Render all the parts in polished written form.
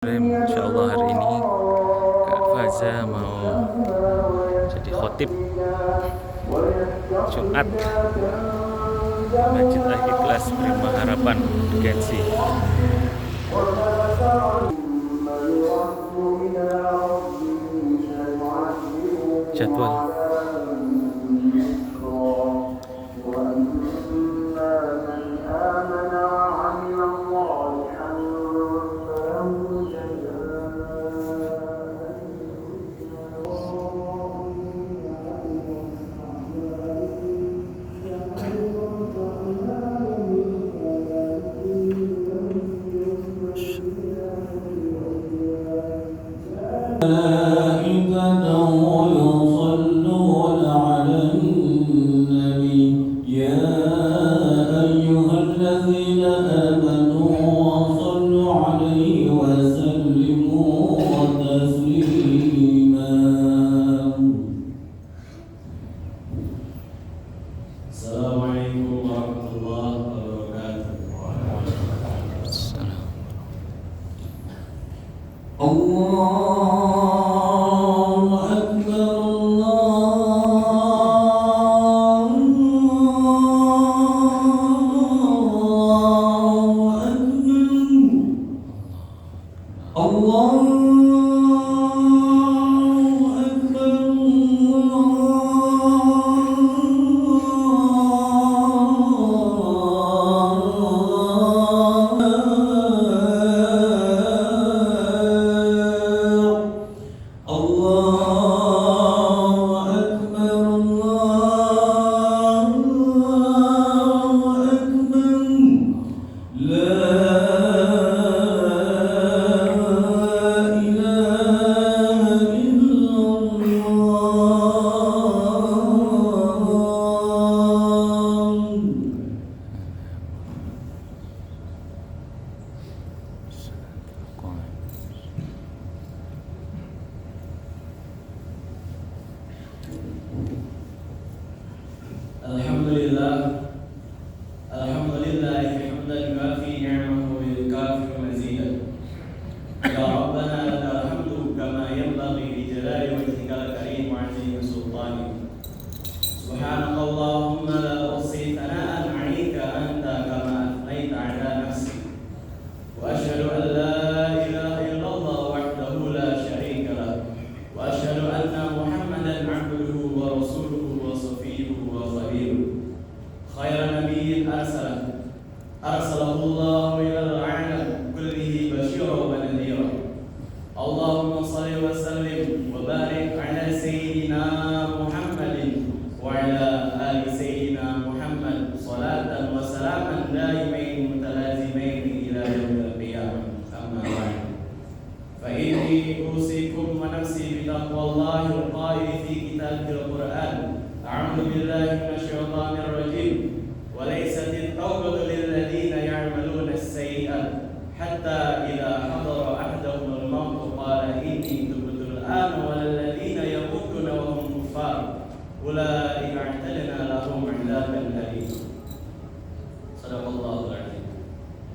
Insyaallah hari ini Kak Faza mau jadi khotib Jumat Masjid Al-Ikhlas Prima Harapan Gensi. Jadwal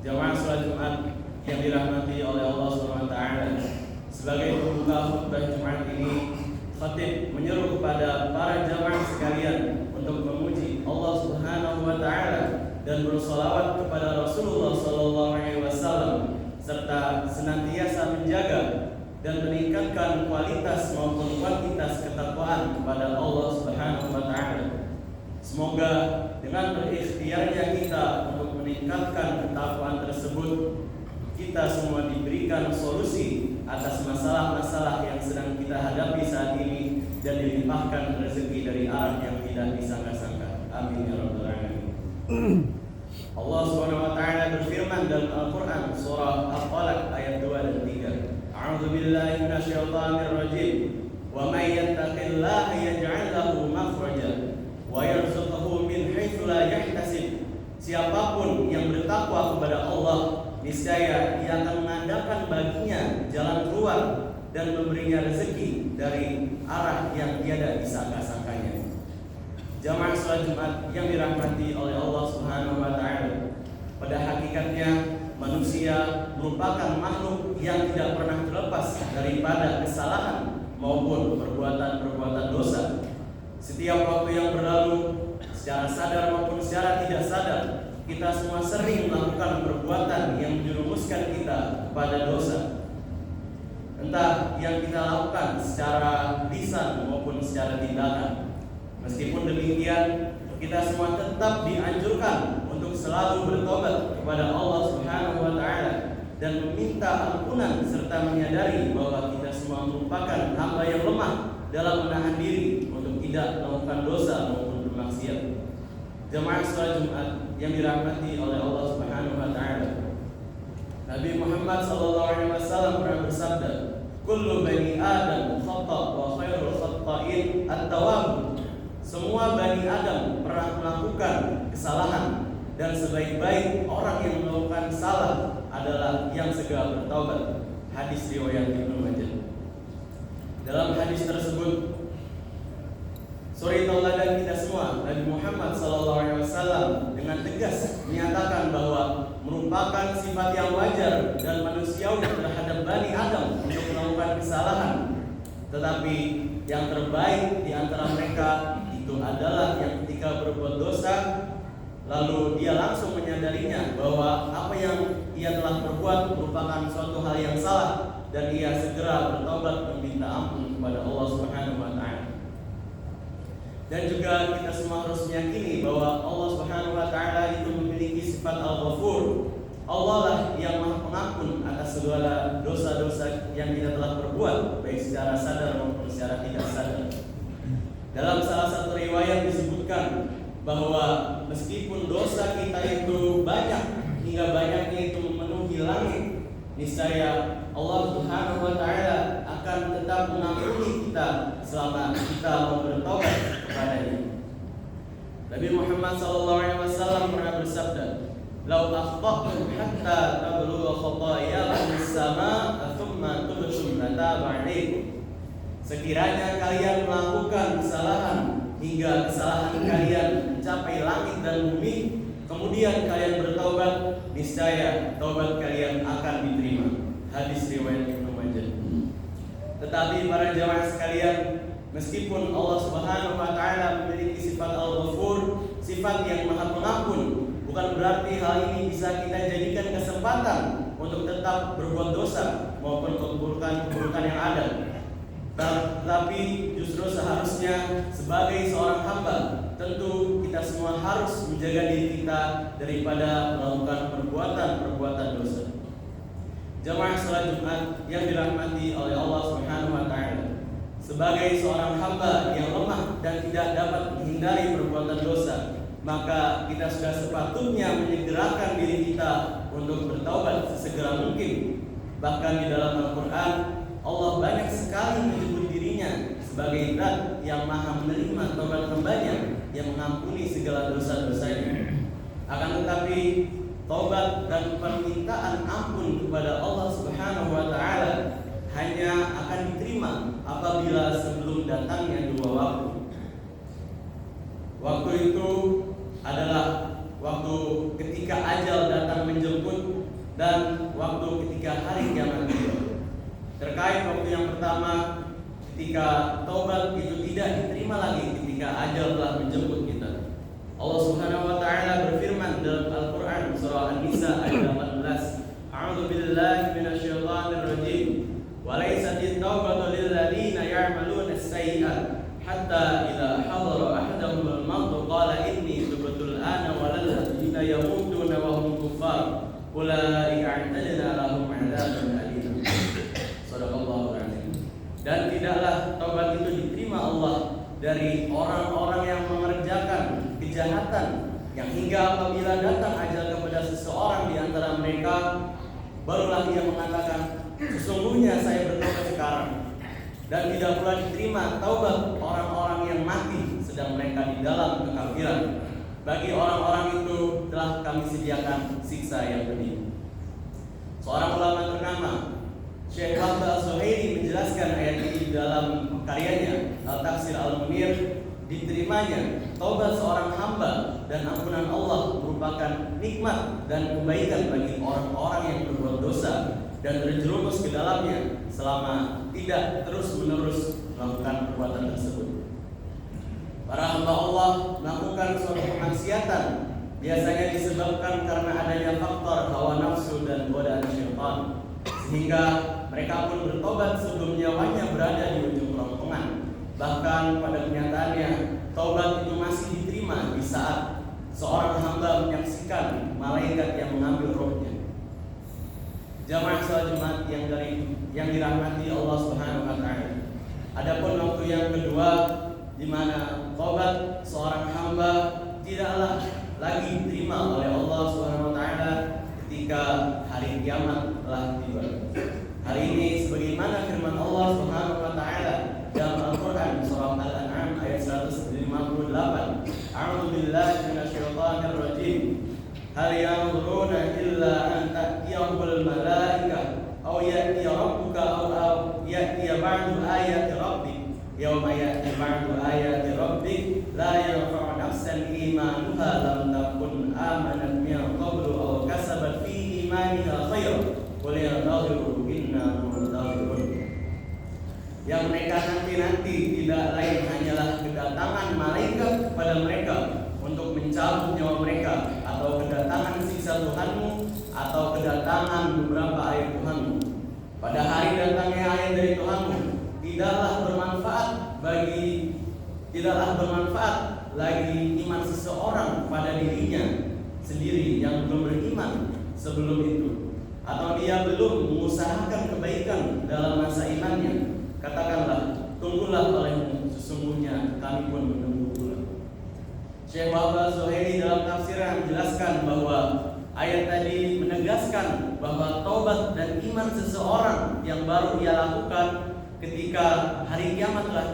Jamaah salat Jumat yang dirahmati oleh Allah SWT. Sebagai pembuka khutbah Jumat ini, khatib menyeru kepada para jamaah sekalian untuk memuji Allah Subhanahu wa taala dan bersolawat kepada Rasulullah SAW serta senantiasa menjaga dan meningkatkan kualitas maupun kuantitas ketakwaan kepada Allah Subhanahu wa taala. Semoga dengan berikhtiarnya kita untuk meningkatkan ketakwaan tersebut, kita semua diberikan solusi atas masalah-masalah yang sedang kita hadapi saat ini dan dilimpahkan rezeki dari arah yang tidak disangka-sangka. Amin ya rabbal alamin. Allah Subhanahu wa taala berfirman dalam Al-Qur'an surah Al-Falaq ayat 2 dan 3. A'udzu billahi minasyaitonir rajim. Wa may yattaqillaha yaj'al lahu makhraja wa yarzuqhu min haitsu la yahtasib. Siapapun yang bertakwa kepada Allah, niscaya Ia akan mengadakan baginya jalan keluar dan memberinya rezeki dari arah yang tiada disangka-sangkanya. Jamaah salat Jumat yang dirahmati oleh Allah Subhanahu wa taala, pada hakikatnya manusia merupakan makhluk yang tidak pernah terlepas daripada kesalahan maupun perbuatan-perbuatan dosa. Setiap waktu yang berlalu, secara sadar maupun secara tidak sadar, kita semua sering melakukan perbuatan yang menjerumuskan kita kepada dosa. Entah yang kita lakukan secara lisan maupun secara tindakan. Meskipun demikian, kita semua tetap dianjurkan untuk selalu bertobat kepada Allah Subhanahu wa taala dan meminta ampunan serta menyadari bahwa kita semua merupakan hamba yang lemah dalam menahan diri untuk tidak melakukan dosa maupun bermaksiat. Jemaah salat Jumat yang dirahmati oleh Allah Subhanahu wa taala. Nabi Muhammad sallallahu alaihi wasallam pernah bersabda, "Kullu bani Adam khata' wa khairul khata'in at-tawwab." Semua bani Adam pernah melakukan kesalahan dan sebaik-baik orang yang melakukan salah adalah yang segera bertaubat. Hadis riwayat Ibnu Majah. Dalam hadis tersebut, suri tauladan kita semua, Nabi Muhammad SAW dengan tegas menyatakan bahwa merupakan sifat yang wajar dan manusiawi terhadap Bani Adam untuk melakukan kesalahan. Tetapi yang terbaik di antara mereka itu adalah yang ketika berbuat dosa, lalu dia langsung menyadarinya bahwa apa yang ia telah perbuat merupakan suatu hal yang salah dan ia segera bertobat meminta ampun kepada Allah Subhanahu wa taala. Dan juga kita semua harus meyakini bahwa Allah Subhanahu wa taala itu memiliki sifat Al-Ghafur. Allah lah yang Maha Pengampun atas segala dosa-dosa yang kita telah perbuat, baik secara sadar maupun secara tidak sadar. Dalam salah satu riwayat disebutkan bahwa meskipun dosa kita itu banyak hingga banyaknya itu memenuhi langit, niscaya Allah Subhanahu wa taala akan tetap mengampuni kita selama kita mau bertobat kepadanya. Nabi Muhammad SAW pernah bersabda, "Lau akhta'tum hatta tablugha khatayakum as-sama' thumma tubtum lataba 'alaikum." Sekiranya kalian melakukan kesalahan hingga kesalahan kalian mencapai langit dan bumi, kemudian kalian bertaubat, niscaya taubat kalian akan diterima. Hadis riwayat Ibnu Majah. Tetapi para jamaah sekalian, meskipun Allah Subhanahu wa taala memiliki sifat Al-Ghafur, sifat yang Maha Pengampun, bukan berarti hal ini bisa kita jadikan kesempatan untuk tetap berbuat dosa maupun keburukan yang ada. Tapi justru seharusnya sebagai seorang hamba, tentu kita semua harus menjaga diri kita daripada melakukan perbuatan-perbuatan dosa. Jamaah salat Jumat yang dirahmati oleh Allah Subhanahu wa taala, sebagai seorang hamba yang lemah dan tidak dapat menghindari perbuatan dosa, maka kita sudah sepatutnya menyegerakan diri kita untuk bertaubat sesegera mungkin. Bahkan di dalam Al-Quran, Allah banyak sekali menyebut dirinya sebagai zat yang maha menerima taubat hambanya, yang mengampuni segala dosa-dosanya. Akan tetapi taubat dan permintaan ampun kepada Allah Subhanahu wa taala hanya akan diterima apabila sebelum datangnya dua waktu. Waktu itu adalah waktu ketika ajal datang menjemput dan waktu ketika hari kiamat tiba. Terkait waktu yang pertama, ketika taubat itu tidak diterima lagi ketika ajal telah menjemput kita. Allah Subhanahu wa taala berfirman dalam Al-Qur'an surah An-Nisa ayat 18, "A'udzu billahi minasyaitonir rajim. Wa laysatit taubatu lil ladzina ya'maluna as-sayyi'at hatta idza hadara ahaduhum al-maut qala inni tubtu al-ana wa lil ladzina yamutuna wa hum kuffar ulaika a'tadna lahum 'adzaban alim." Sadaqallahul azim. Dan tidaklah taubat itu diterima Allah dari orang-orang yang mengerjakan kejahatan yang hingga apabila datang ajal kepada seseorang di antara mereka, barulah ia mengatakan, "Sesungguhnya saya bertobat sekarang." Dan tidak pula diterima taubat orang-orang yang mati sedang mereka di dalam kekafiran. Bagi orang-orang itu telah kami sediakan siksa yang pedih. Seorang ulama ternama, Syekh Wahbah As-Suhaili, menjelaskan ayat ini dalam karyanya Al-Tafsir Al-Munir. Diterimanya taubat seorang hamba dan ampunan Allah merupakan nikmat dan kebaikan bagi orang-orang yang berbuat dosa dan terjerumus ke dalamnya selama tidak terus-menerus melakukan perbuatan tersebut. Para hamba Allah melakukan suatu kemaksiatan biasanya disebabkan karena adanya faktor hawa nafsu dan godaan syaitan, sehingga mereka pun bertobat sebelum nyawanya berada di ujung kerongkongan. Bahkan pada kenyataannya, taubat itu masih diterima di saat seorang hamba menyaksikan malaikat yang mengambil rohnya. Jamaah salat Jumat yang dirahmati Allah Subhanahu wa taala. Adapun waktu yang kedua di mana taubat seorang hamba tidaklah lagi diterima oleh Allah Subhanahu wa taala ketika hari kiamat telah tiba. Hari ini sebagaimana firman Allah Subhanahu wa taala dalam Al-Qur'an surah Al-An'am ayat 158. A'udzu billahi minasyaitonir rajim. Hal yanzuruna illa an ta'tiyahumul malaikah aw ya'tiya rabbuka aw ya'tiya ba'du ayati rabbik. Yauma ya'ti ba'du ayati rabbik la yanfa'u nafsan imanuha lam takun amanat min qablu aw kasabat fi imaniha khairan qul ya'tadhiru inna muntazirun. Yang mereka nanti tidak lain hanyalah kedatangan malaikat kepada mereka untuk mencabut nyawa mereka, atau kedatangan siksa Tuhanmu, atau kedatangan beberapa ayat Tuhanmu. Pada hari datangnya ayat dari Tuhanmu tidaklah bermanfaat lagi iman seseorang pada dirinya sendiri yang belum beriman sebelum itu, atau dia belum mengusahakan kebaikan dalam masa imannya. Katakanlah, tunggulah olehmu, sesungguhnya kami pun menunggu pula. Syekh Muhammad Zuhairi dalam tafsirnya menjelaskan bahwa ayat tadi menegaskan bahwa taubat dan iman seseorang yang baru ia lakukan ketika hari kiamat telah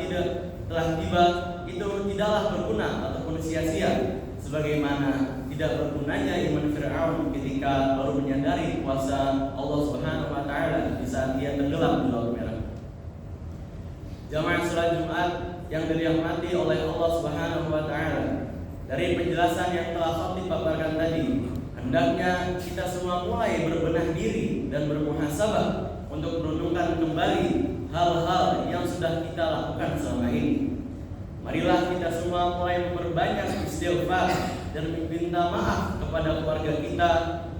tiba itu tidaklah berguna ataupun sia-sia, sebagaimana tidak bergunanya iman Fir'aun ketika baru menyadari kuasa Allah Subhanahu wa taala di saat dia tenggelam di laut merah. Jamaah salat Jumat yang dirahmati oleh Allah Subhanahu wa taala, dari penjelasan yang telah khatib paparkan tadi, hendaknya kita semua mulai berbenah diri dan bermuhasabah untuk merenungkan kembali hal-hal yang sudah kita lakukan selama ini. Marilah kita semua mulai memperbanyak istighfar dan meminta maaf kepada keluarga kita,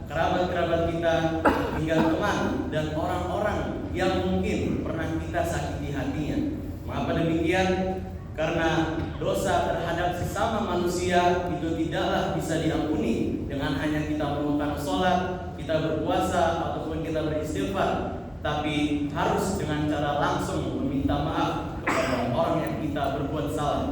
kerabat-kerabat kita, hingga teman dan orang-orang yang mungkin pernah kita sakiti hatinya. Mengapa demikian? Karena dosa terhadap sesama manusia itu tidaklah bisa diampuni dengan hanya kita melakukan sholat, kita berpuasa, ataupun kita beristighfar, tapi harus dengan cara langsung meminta maaf kepada orang yang kita berbuat salah.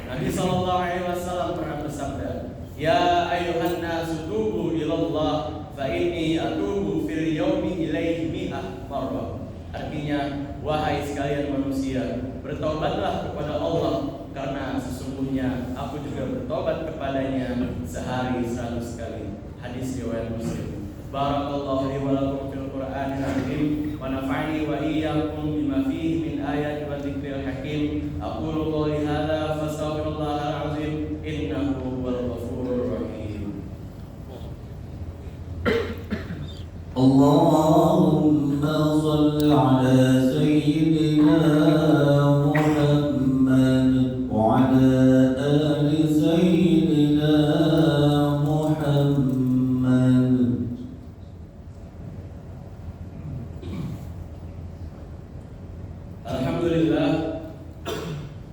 Nabi SAW pernah bersabda, Ya ayuhan nasu tubu ilallah fa inni atubu fil yawmi ilaihi mi'ah marrah. Artinya, wahai sekalian manusia, bertobatlah kepada Allah, karena sesungguhnya aku juga bertobat kepadanya sehari 100 kali. Hadis riwayat Muslim. Barakallahu li wa lakum fil Qur'anil azim wa nafa'ani wa iyyakum bima fihi min ayati wa dzikril hakim. Aqulu qouli hadza fastaghfirullahal azim innahu huwal ghafurur rahim. Allahumma shalli ala sayyidina Muhammad wa ala ali sayyidina Muhammad.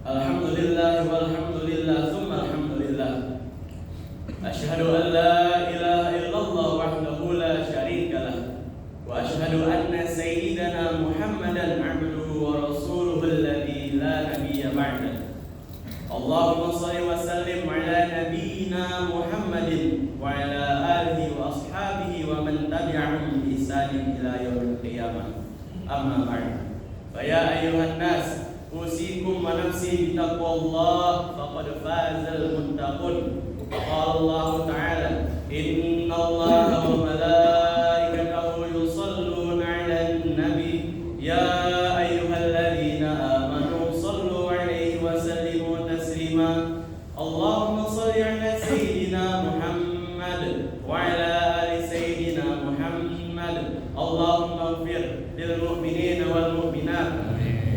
Alhamdulillah walhamdulillah thumma alhamdulillah. Asyhadu an la ilaha illallah wahdahu la syarika lah, wa asyhadu anna sayyidana Muhammadan abduhu wa rasuluhu alladzi la nabiyya ba'dah. Allahumma shalli wa sallim ala nabiyyina Muhammadin wa ala alihi wa ashabihi wa man tabi'ahum bi ihsanin ila yaumil qiyamah. Amma ba'd. Fa ya ayyuhan nas, usikum wa nafsi bi taqwallah faqad fazal muttaqun. Qala Allah Ta'ala, Inna Allah wa malaikatahu yusalluna 'alan nabi ya ayyuhalladzina amanu sallu 'alaihi wa sallimu taslima. Allahumma shalli 'ala المؤمنين والمؤمنات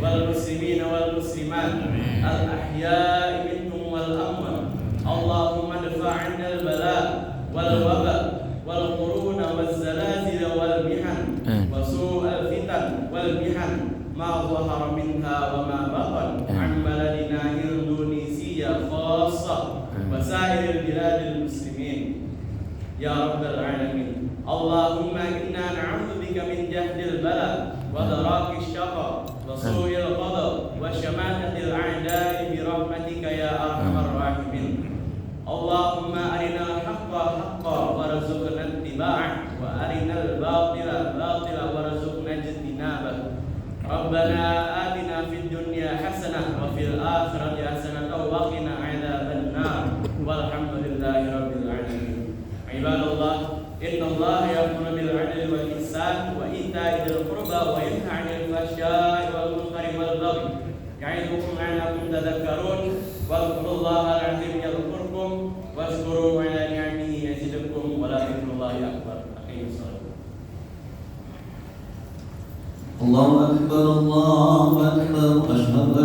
والمسلمين والمسلمات الأحياء منهم والأموات اللهم ادفع عنا البلاء والوباء والقرون والزلازل والمحن وسوء الفتن والمحن ما ظهر منها وما بطن عن بلدنا إندونيسيا خاصة وسائر البلاد المسلمين يا رب العالمين. اللهم إنا نعوذ بك من جهد البلاء ودراك الشقاء وسوء القضاء وشماتة الأعداء برحمتك يا أرحم الراحمين. اللهم أرنا الحق حقا وارزقنا اتباعه وأرنا الباطل باطلا وارزقنا اجتنابه. ربنا آتنا في الدنيا حسنة وفي الآخرة حسنة وقنا عذاب النار والحمد لله رب العالمين. عباد الله إن الله يأمر بالعدل والإحسان وإيتاء ذي القربى وينهى عن الفحشاء والمنكر والبغي يعظكم لعلكم تذكرون واذكروا الله العظيم يذكركم واشكروا على نعمه يزدكم ولذكر الله أكبر. أقيموا الصلاة. الله أكبر الله أكبر أشهد